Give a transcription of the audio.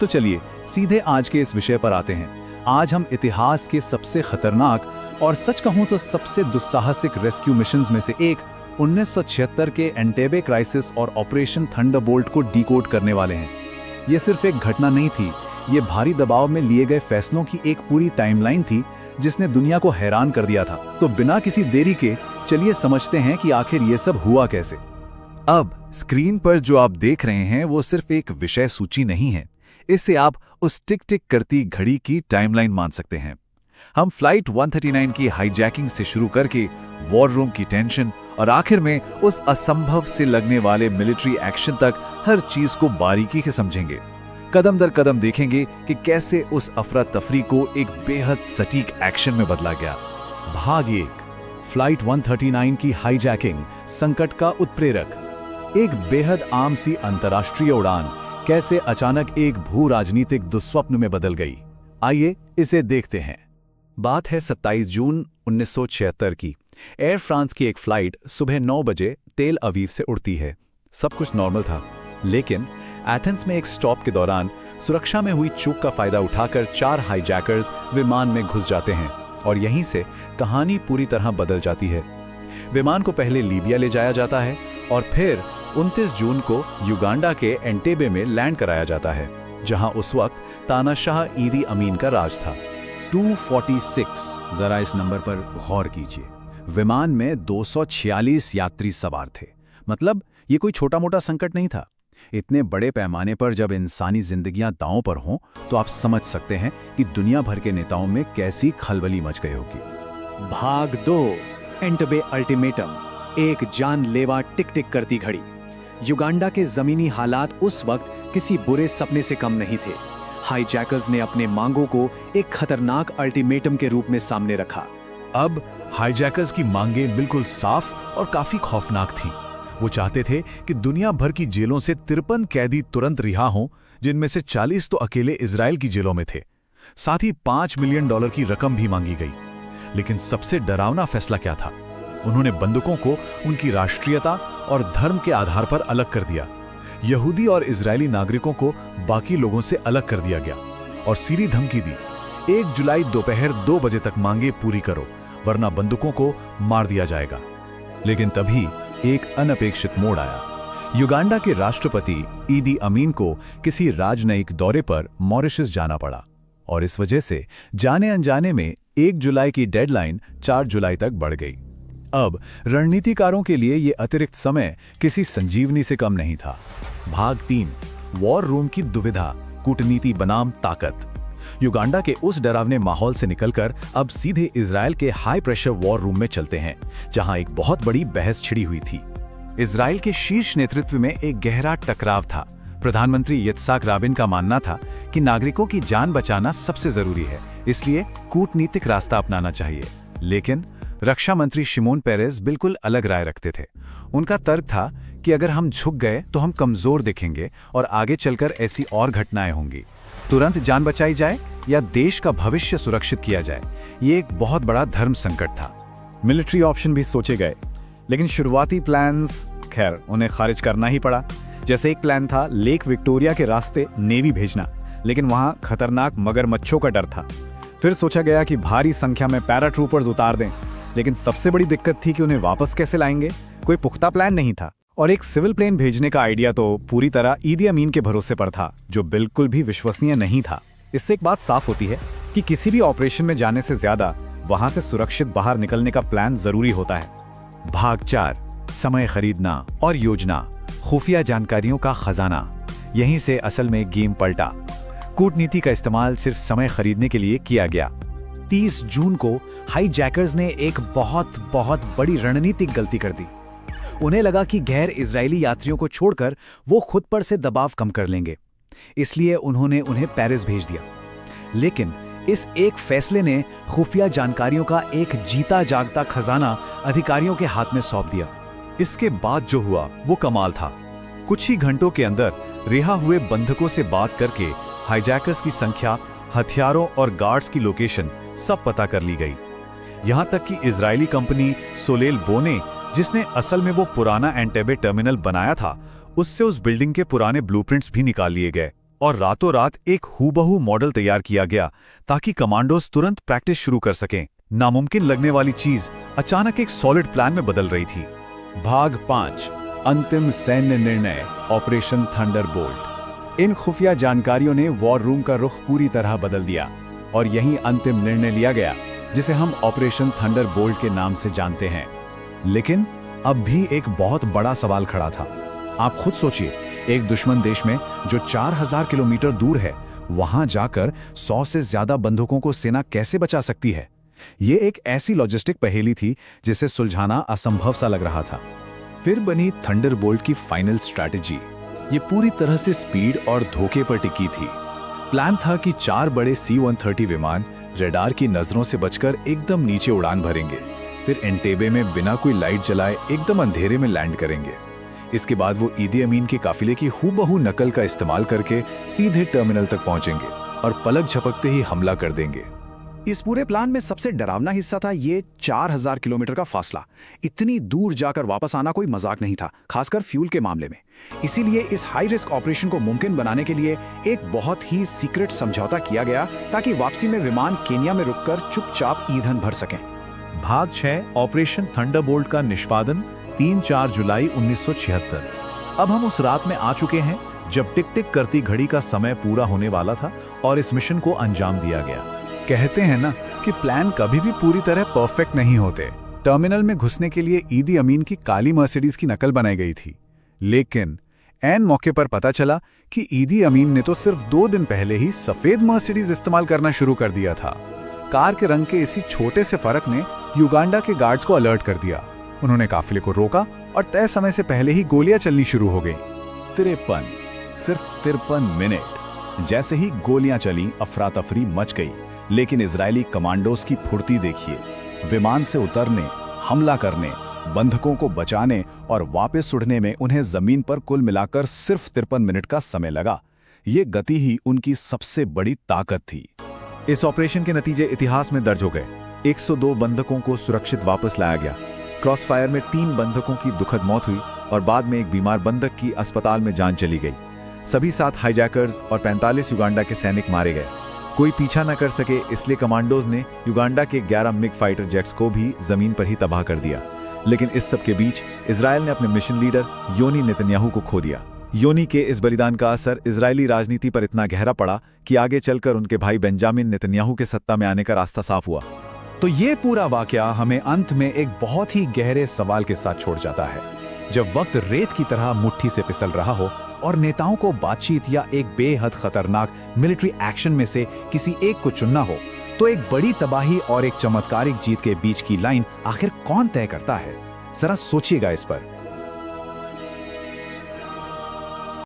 तो चलिए सीधे आज के इस विषय पर आते हैं। आज हम इतिहास के सबसे खतरनाक और सच कहूं तो सबसे दुस्साहसिक रेस्क्यू मिशंस में से एक 1976 के एंटेबे क्राइसिस और ऑपरेशन थंडरबोल्ट को डिकोड करने वाले हैं। ये सिर्फ एक घटना नहीं थी, ये भारी दबाव में लिए गए फैसलों की एक पूरी टाइमलाइन थी जिसने दुनिया को हैरान कर दिया था। तो बिना किसी देरी के चलिए समझते हैं कि आखिर ये सब हुआ कैसे। अब स्क्रीन पर जो आप देख रहे हैं वो सिर्फ एक विषय सूची नहीं है, इससे आप उस टिक टिक करती घड़ी की टाइमलाइन मान सकते हैं। हम फ्लाइट 139 की हाईजैकिंग से शुरू करके वॉर रूम की टेंशन और आखिर में उस असंभव से लगने वाले मिलिट्री एक्शन तक हर चीज को बारीकी से समझेंगे। कदम दर कदम देखेंगे कि कैसे उस अफरा तफरी को एक बेहद सटीक एक्शन में बदला गया। भाग 1, फ्लाइट 139 की हाईजैकिंग, संकट का उत्प्रेरक। एक बेहद आम सी अंतर्राष्ट्रीय उड़ान कैसे अचानक एक भू राजनीतिक दुस्वप्न में बदल गई, आइए इसे देखते हैं। बात है 27 जून 1976 की। एयर फ्रांस की एक फ्लाइट सुबह 9 बजे तेल अवीव से उड़ती है। सब कुछ नॉर्मल था, लेकिन एथेंस में एक स्टॉप के दौरान सुरक्षा में हुई चूक का फायदा उठाकर 4 हाईजैकर्स विमान में घुस जाते हैं और यहीं से कहानी पूरी तरह बदल जाती है। विमान को पहले लीबिया ले जाया जाता है और फिर 29 जून को युगांडा के एंटेबे में लैंड कराया जाता है, जहां उस वक्त तानाशाह ईदी अमीन का राज था। 246, जरा इस नंबर पर गौर कीजिए। विमान में 246 यात्री सवार थे। मतलब ये कोई छोटा मोटा संकट नहीं था। इतने बड़े पैमाने पर जब इंसानी जिंदगियां दांव पर हों तो आप समझ सकते हैं कि दुनिया भर के नेताओं में कैसी खलबली मच गई होगी। भाग 2, एंटेबे अल्टीमेटम, एक जानलेवा टिक टिक करती घड़ी। युगांडा के जमीनी हालात उस वक्त किसी बुरे सपने से कम नहीं थे। हाईजैकर्स ने अपने मांगों को एक खतरनाक अल्टीमेटम के रूप में सामने रखा। अब हाईजैकर्स की मांगें बिल्कुल साफ और काफी खौफनाक थीं। वो चाहते थे कि दुनिया भर की जेलों से 53 कैदी तुरंत रिहा हों, जिनमें से 40 तो अकेले इजराइल की जेलों में थे। साथ ही $5 मिलियन की रकम भी मांगी गई। लेकिन सबसे डरावना फैसला क्या था? उन्होंने बंधकों को उनकी राष्ट्रीयता और धर्म के आधार पर अलग कर दिया। यहूदी और इजरायली नागरिकों को बाकी लोगों से अलग कर दिया गया और सीधी धमकी दी, 1 जुलाई दोपहर 2 बजे तक मांगे पूरी करो, वरना बंदूकों को मार दिया जाएगा। लेकिन तभी एक अनपेक्षित मोड़ आया। युगांडा के राष्ट्रपति ईदी अमीन को किसी राजनयिक दौरे पर मॉरिशस जाना पड़ा और इस वजह से जाने अनजाने में 1 जुलाई की डेडलाइन 4 जुलाई तक बढ़ गई। अब रणनीतिकारों के लिए यह अतिरिक्त समय किसी संजीवनी से कम नहीं था। भाग 3, वॉर रूम की दुविधा, कूटनीति बनाम ताकत। युगांडा के उस डरावने माहौल से निकलकर अब सीधे इजराइल के हाई प्रेशर वॉर रूम में चलते हैं, जहां एक बहुत बड़ी बहस छिड़ी हुई थी। इजराइल के शीर्ष नेतृत्व में एक गहरा टकराव था। प्रधानमंत्री यित्साक राबिन का मानना था कि नागरिकों की जान बचाना सबसे जरूरी है, इसलिए कूटनीतिक रास्ता अपनाना चाहिए। लेकिन रक्षा मंत्री शिमोन पेरेज बिल्कुल अलग राय रखते थे। उनका तर्क था कि अगर हम झुक गए तो हम कमजोर दिखेंगे और आगे चलकर ऐसी और घटनाएं होंगी। तुरंत जान बचाई जाए या देश का भविष्य सुरक्षित किया जाए, ये एक बहुत बड़ा धर्म संकट था। मिलिट्री ऑप्शन भी सोचे गए, लेकिन शुरुआती प्लान्स खैर उन्हें खारिज करना ही पड़ा। जैसे एक प्लान था लेक विक्टोरिया के रास्ते नेवी भेजना, लेकिन वहां खतरनाक मगरमच्छों का डर था। फिर सोचा गया कि भारी संख्या में पैराट्रूपर्स उतार दें, लेकिन सबसे बड़ी दिक्कत थी कि उन्हें वापस कैसे लाएंगे। कोई पुख्ता प्लान नहीं था और एक सिविल प्लेन भेजने का आइडिया तो पूरी तरह ईदी अमीन के भरोसे पर था, जो बिल्कुल भी विश्वसनीय नहीं था। इससे एक बात साफ होती है कि किसी भी ऑपरेशन में जाने से ज्यादा वहां से सुरक्षित बाहर निकलने का प्लान जरूरी होता है। भाग 4, समय खरीदना और योजना, खुफिया जानकारियों का खजाना। यहीं से असल में गेम पलटा। कूटनीति का इस्तेमाल सिर्फ समय खरीदने के लिए किया गया। 30 जून को हाईजैकर्स ने एक बहुत बड़ी रणनीतिक गलती कर दी। उन्हें लगा कि गैर इजरायली यात्रियों को छोड़कर वो खुद पर से दबाव कम कर लेंगे, इसलिए उन्होंने उन्हें पेरिस भेज दिया। लेकिन इस एक फैसले ने खुफिया जानकारियों का एक जीता जागता खजाना अधिकारियों के हाथ में सौंप दिया। इसके बाद जो हुआ वो कमाल था। कुछ ही घंटों के अंदर रिहा हुए बंधकों से बात करके हाईजैकर्स की संख्या, हथियारों और गार्ड्स की लोकेशन सब पता कर ली गई। यहां तक कि इजरायली कंपनी सोलेल बोने, जिसने असल में वो पुराना एंटेबे टर्मिनल बनाया था, उससे उस बिल्डिंग के पुराने ब्लूप्रिंट्स भी निकाल लिए गए। और रातों रात एक हूबहू मॉडल तैयार किया गया ताकि कमांडोज तुरंत प्रैक्टिस शुरू कर सकें। नामुमकिन लगने वाली चीज अचानक एक सॉलिड प्लान में बदल रही थी। भाग 5, अंतिम सैन्य निर्णय, ऑपरेशन थंडरबोल्ट। इन खुफिया जानकारियों ने वॉर रूम का रुख पूरी तरह बदल दिया और यही अंतिम निर्णय लिया गया जिसे हम ऑपरेशन थंडरबोल्ट के नाम से जानते हैं। लेकिन अब भी एक बहुत बड़ा सवाल खड़ा था। आप खुद सोचिए, एक दुश्मन देश में जो 4000 किलोमीटर दूर है, वहां जाकर 100 से ज्यादा बंदूकों को सेना कैसे बचा सकती है? ये एक ऐसी लॉजिस्टिक पहेली थी जिसे सुलझाना असंभव सा लग रहा था। फिर बनी थंडरबोल्ट की फाइनल स्ट्रैटेजी। ये पूरी तरह से स्पीड और धोखे पर टिकी थी। प्लान था कि 4 बड़े C-130 विमान रडार की नजरों से बचकर एकदम नीचे उड़ान भरेंगे, फिर एंटेबे में बिना कोई लाइट जलाए एकदम अंधेरे में लैंड करेंगे। इसके बाद वो ईदी अमीन के काफिले की हूबहू नकल का इस्तेमाल करके सीधे टर्मिनल तक पहुंचेंगे और पलक झपकते ही हमला कर देंगे। इस पूरे प्लान में सबसे डरावना हिस्सा था ये 4000 किलोमीटर का फासला। इतनी दूर जाकर वापस आना कोई मजाक नहीं था, खासकर फ्यूल के मामले में। इसीलिए इस हाई रिस्क ऑपरेशन को मुमकिन बनाने के लिए एक बहुत ही सीक्रेट समझौता किया गया ताकि वापसी में विमान केन्या में रुककर चुपचाप ईंधन भर सकें। भाग 6, ऑपरेशन थंडरबोल्ट का निष्पादन 3-4 जुलाई 1976। अब हम उस रात में आ चुके हैं जब टिक टिक करती घड़ी का समय पूरा होने वाला था और इस मिशन को अंजाम दिया गया। कहते हैं ना कि प्लान कभी भी पूरी तरह परफेक्ट नहीं होते। टर्मिनल में घुसने के लिए ईदी अमीन की काली मर्सिडीज की नकल बनाई गई थी, लेकिन ऐन मौके पर पता चला कि ईदी अमीन ने तो सिर्फ 2 दिन पहले ही सफेद मर्सिडीज इस्तेमाल करना शुरू कर दिया था। कार के रंग के इसी छोटे से फर्क ने युगांडा के गार्ड्स को अलर्ट कर दिया। उन्होंने काफिले को रोका और तय समय से पहले ही गोलियां चलनी शुरू हो गई। 53 मिनट जैसे ही गोलियां चली, अफरा तफरी मच गई। लेकिन इजरायली कमांडोज की फुर्ती देखिए। विमान से उतरने, हमला करने, बंधकों को बचाने और वापस उड़ने में उन्हें जमीन पर कुल मिलाकर सिर्फ 53 मिनट का समय लगा। ये गति ही उनकी सबसे बड़ी ताकत थी। इस ऑपरेशन के नतीजे इतिहास में दर्ज हो गए। 102 बंधकों को सुरक्षित वापस लाया गया। क्रॉसफायर में 3 बंधकों की दुखद मौत हुई और बाद में एक बीमार बंधक की अस्पताल में जान चली गई। सभी 7 हाईजैकर्स और 45 युगांडा के सैनिक मारे गए। कोई पीछा न कर सके, इसलिए कमांडोज ने युगांडा के 11 मिग फाइटर जेट्स को भी जमीन पर ही तबाह कर दिया। लेकिन इस सब के बीच इजराइल ने अपने मिशन लीडर योनी नेतन्याहू को खो दिया। योनी के इस बलिदान का असर इजरायली राजनीति पर इतना गहरा पड़ा कि आगे चलकर उनके भाई बेंजामिन नेतन्याहू के सत्ता में आने का रास्ता साफ हुआ। तो ये पूरा वाकया हमें अंत में एक बहुत ही गहरे सवाल के साथ छोड़ जाता है। जब वक्त रेत की तरह मुट्ठी से फिसल रहा हो और नेताओं को बातचीत या एक बेहद खतरनाक मिलिट्री एक्शन में से किसी एक को चुनना हो, तो एक बड़ी तबाही और एक चमत्कारिक जीत के बीच की लाइन आखिर कौन तय करता है? जरा सोचिएगा इस पर।